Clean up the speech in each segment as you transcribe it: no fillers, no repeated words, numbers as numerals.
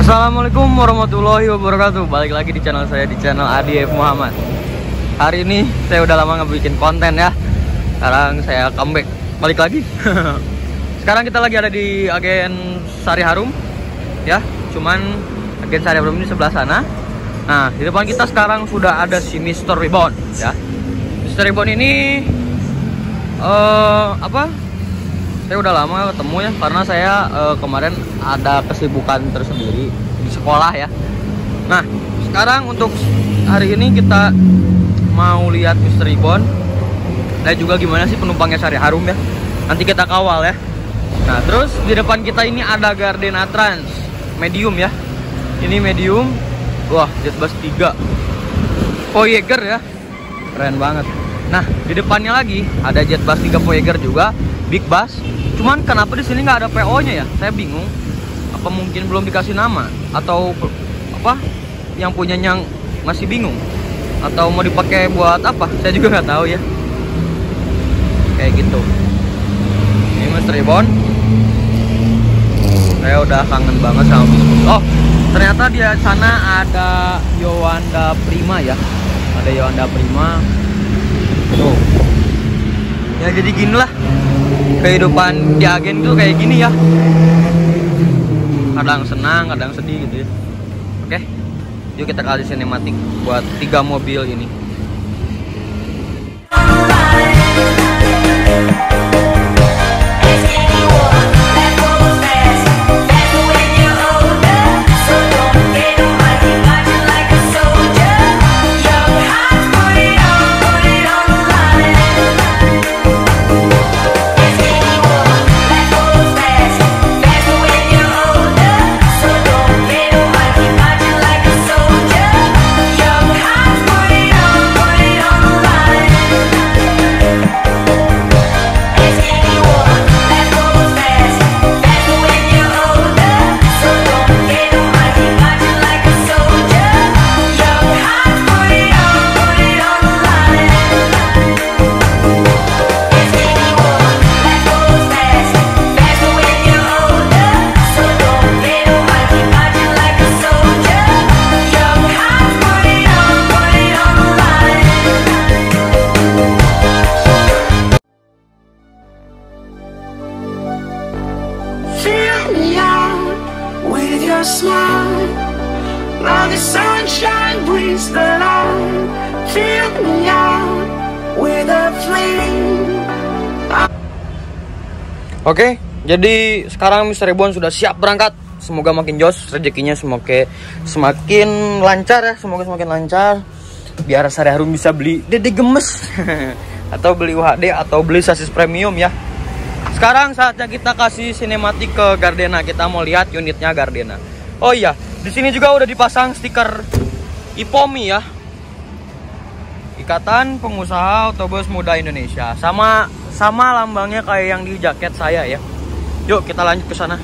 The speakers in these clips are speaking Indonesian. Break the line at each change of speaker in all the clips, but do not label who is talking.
Assalamualaikum warahmatullahi wabarakatuh. Balik lagi di channel saya, di channel ADF Muhammad. Hari ini saya udah lama nggak bikin konten ya. Sekarang saya comeback, balik lagi. Sekarang kita lagi ada di agen Sari Harum ya. Cuman agen Sari Harum ini sebelah sana. Nah, di depan kita sekarang sudah ada si Mr. Rebound ya. Mr. Rebound ini saya udah lama ketemu ya, karena saya kemarin ada kesibukan tersendiri di sekolah ya. Nah, sekarang untuk hari ini kita mau lihat Mr. Rebound dan juga gimana sih penumpangnya Sari Harum ya. Nanti kita kawal ya. Nah, terus di depan kita ini ada Gardena Trans medium ya. Ini medium. Wah, Jetbus 3 Voyager ya. Keren banget. Nah, di depannya lagi ada Jetbus 3 Voyager juga, Big Bus. Cuman kenapa di sini nggak ada PO-nya ya? Saya bingung. Apa mungkin belum dikasih nama, atau apa? Yang punyanya masih bingung, atau mau dipakai buat apa? Saya juga nggak tahu ya. Kayak gitu. Ini Mr. Rebound. Saya udah kangen banget sama bis. Oh, ternyata di sana ada Yowanda Prima ya. Ada Yowanda Prima. Tuh. Ya jadi gini lah. Kehidupan di agen tuh kayak gini ya. Kadang senang, kadang sedih gitu ya. Oke, yuk kita kasih sinematik buat 3 mobil ini.
Smile, now the sunshine brings the light. Fill me out with a flame.
Oke, jadi sekarang Mr. Rebound sudah siap berangkat. Semoga makin jos rezekinya, semakin lancar ya. Semoga semakin lancar, biar Sari Harum bisa beli Dede Gemes atau beli UHD atau beli sasis premium ya. Sekarang saatnya kita kasih sinematik ke Gardena. Kita mau lihat unitnya Gardena. Oh iya, di sini juga udah dipasang stiker IPOMI ya. Ikatan Pengusaha Otobus Muda Indonesia. Sama lambangnya kayak yang di jaket saya ya. Yuk kita lanjut ke sana.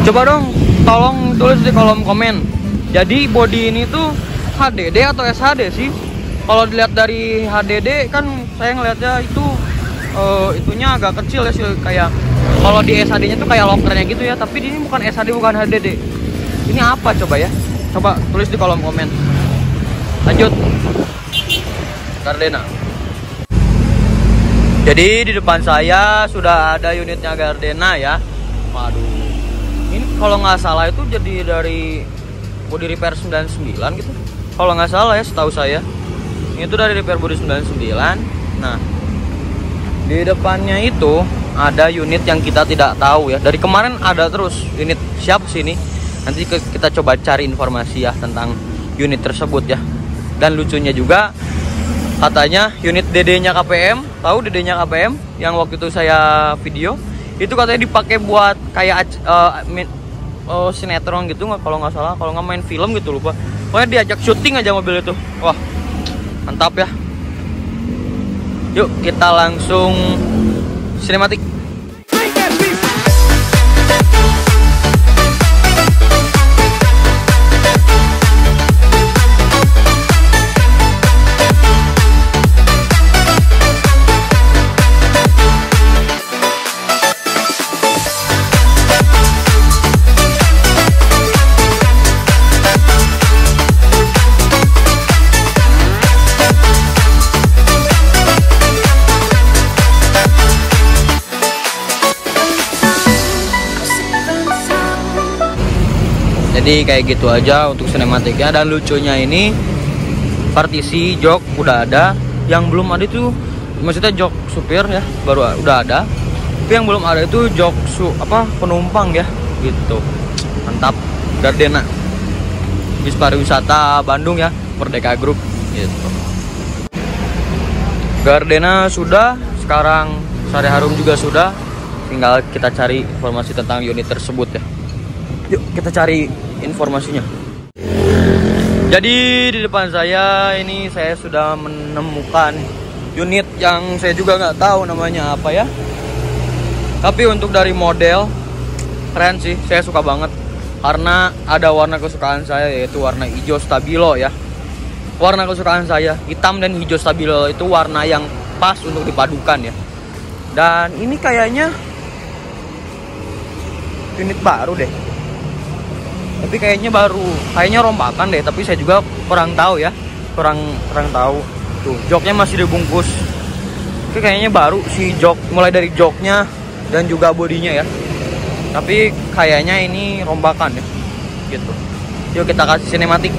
Coba dong, tolong tulis di kolom komen. Jadi body ini tuh HDD atau SHD sih? Kalau dilihat dari HDD kan saya ngelihatnya itu itunya agak kecil ya sih, kayak kalau di SHD-nya tuh kayak lokernya gitu ya. Tapi ini bukan SHD, bukan HDD. Ini apa coba ya? Coba tulis di kolom komen. Lanjut. Gardena. Jadi di depan saya sudah ada unitnya Gardena ya. Waduh. Ini kalau nggak salah itu jadi dari body repair 99 gitu. Kalau nggak salah ya, setahu saya. Ini tuh dari repair body 99. Nah, di depannya itu ada unit yang kita tidak tahu ya. Dari kemarin ada terus unit siap sini. Nanti kita coba cari informasi ya tentang unit tersebut ya. Dan lucunya juga katanya unit DD-nya KPM, tahu DD-nya KPM yang waktu itu saya video, itu katanya dipakai buat kayak sinetron gitu nggak, kalau nggak salah, kalau nggak main film gitu, lupa. Pokoknya diajak syuting aja mobil itu. Wah, mantap ya. Yuk kita langsung sinematik. Jadi kayak gitu aja untuk sinematiknya. Dan lucunya ini partisi jok udah ada, yang belum ada itu maksudnya jok supir ya baru udah ada, tapi yang belum ada itu jok penumpang ya gitu. Mantap. Gardena bis pariwisata Bandung ya, Merdeka Group gitu. Gardena sudah, sekarang Sari Harum juga sudah, tinggal kita cari informasi tentang unit tersebut ya. Yuk kita cari informasinya. Jadi di depan saya ini saya sudah menemukan unit yang saya juga nggak tahu namanya apa ya. Tapi untuk dari model keren sih, saya suka banget karena ada warna kesukaan saya yaitu warna hijau stabilo ya. Warna kesukaan saya hitam dan hijau stabilo itu warna yang pas untuk dipadukan ya. Dan ini kayaknya unit baru deh. Tapi kayaknya rombakan deh, tapi saya juga kurang tahu ya. Kurang tahu. Tuh, joknya masih dibungkus. Tapi kayaknya baru si jok, mulai dari joknya dan juga bodinya ya. Tapi kayaknya ini rombakan ya. Gitu. Yuk kita kasih sinematik.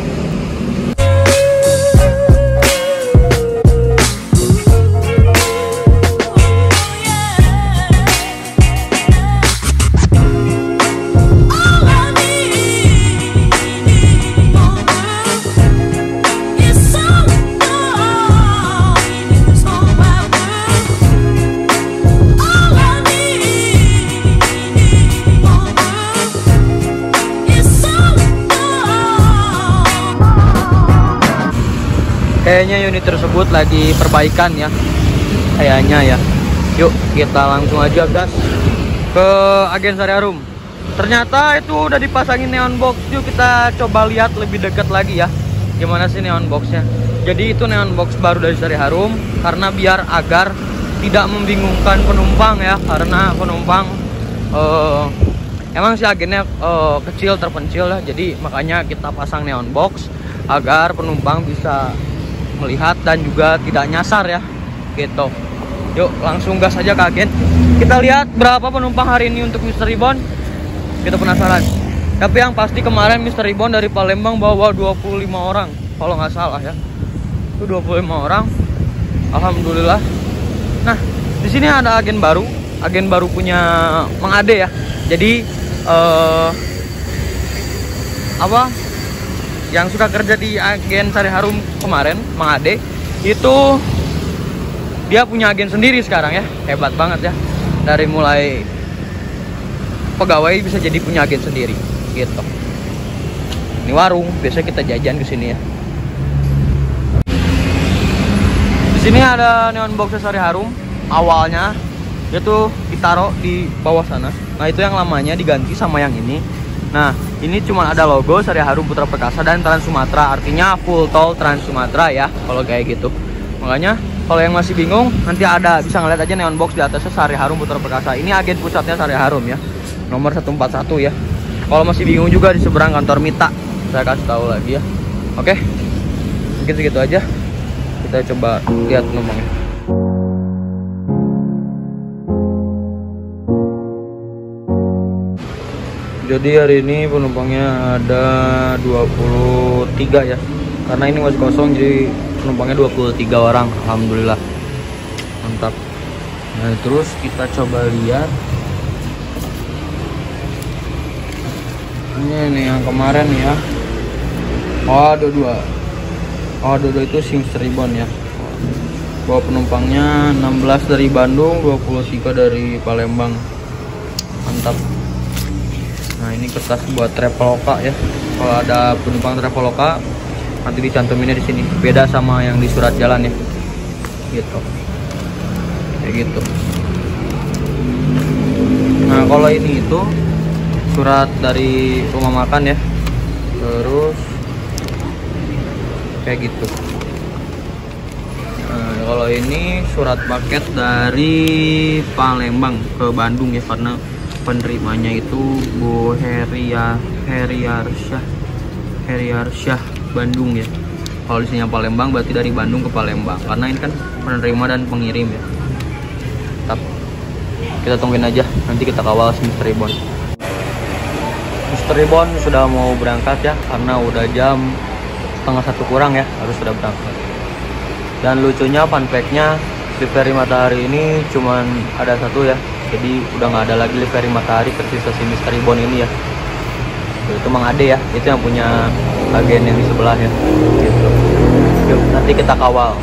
Kayaknya unit tersebut lagi perbaikan ya. Kayaknya ya. Yuk kita langsung aja gas ke agen Sari Harum. Ternyata itu udah dipasangin neon box. Yuk kita coba lihat lebih dekat lagi ya. Gimana sih neon boxnya. Jadi itu neon box baru dari Sari Harum, karena biar agar tidak membingungkan penumpang ya. Karena penumpang emang si agennya kecil, terpencil ya. Jadi makanya kita pasang neon box agar penumpang bisa melihat dan juga tidak nyasar ya gitu. Yuk langsung gas aja ke agen. Kita lihat berapa penumpang hari ini untuk Mr. Ribbon. Kita penasaran. Tapi yang pasti kemarin Mr. Ribbon dari Palembang bawa 25 orang kalau nggak salah ya. Itu 25 orang. Alhamdulillah. Nah di sini ada agen baru punya Mang Ade ya. Jadi yang suka kerja di agen Sari Harum kemarin, Mang Ade, itu dia punya agen sendiri sekarang ya. Hebat banget ya. Dari mulai pegawai bisa jadi punya agen sendiri gitu. Ini warung, biasanya kita jajan ke sini ya. Di sini ada neon box Sari Harum. Awalnya itu ditaruh di bawah sana. Nah, itu yang lamanya diganti sama yang ini. Nah, ini cuma ada logo Sari Harum Putra Perkasa dan Trans Sumatera, artinya full tol Trans Sumatera ya, kalau kayak gitu. Makanya kalau yang masih bingung, nanti ada bisa ngeliat aja neon box di atasnya Sari Harum Putra Perkasa. Ini agen pusatnya Sari Harum ya, nomor 141 ya. Kalau masih bingung juga di seberang kantor Mita, saya kasih tahu lagi ya. Oke, mungkin segitu aja. Kita coba lihat penumpangnya. Jadi hari ini penumpangnya ada 23 ya. Karena ini masih kosong jadi penumpangnya 23 orang. Alhamdulillah. Mantap. Nah, terus kita coba lihat. Ini yang kemarin ya. Oh, ada dua itu Mr. Ribbon ya. Bawa penumpangnya 16 dari Bandung, 23 dari Palembang. Mantap. Nah, ini kertas buat Traveloka ya. Kalau ada penumpang Traveloka nanti dicantuminnya di sini. Beda sama yang di surat jalan ya. Gitu. Kayak gitu. Nah, kalau ini itu surat dari rumah makan ya. Terus kayak gitu. Nah, kalau ini surat paket dari Palembang ke Bandung ya, karena penerimanya itu Bu Heriarsyah Bandung ya. Kalau di sini Palembang berarti dari Bandung ke Palembang, karena ini kan penerima dan pengirim ya. Tetap kita tungguin aja, nanti kita kawal Mr. Ribbon. Mr. Ribbon sudah mau berangkat ya, karena udah jam 1:30 kurang ya, harus sudah berangkat. Dan lucunya fun fact-nya, lift ferry Matahari ini cuman ada satu ya, jadi udah nggak ada lagi lift ferry Matahari tersisa si Mr. Ribbon ini ya. Itu Mang Ade ya, itu yang punya agen yang di sebelah ya gitu. Yuk nanti kita kawal.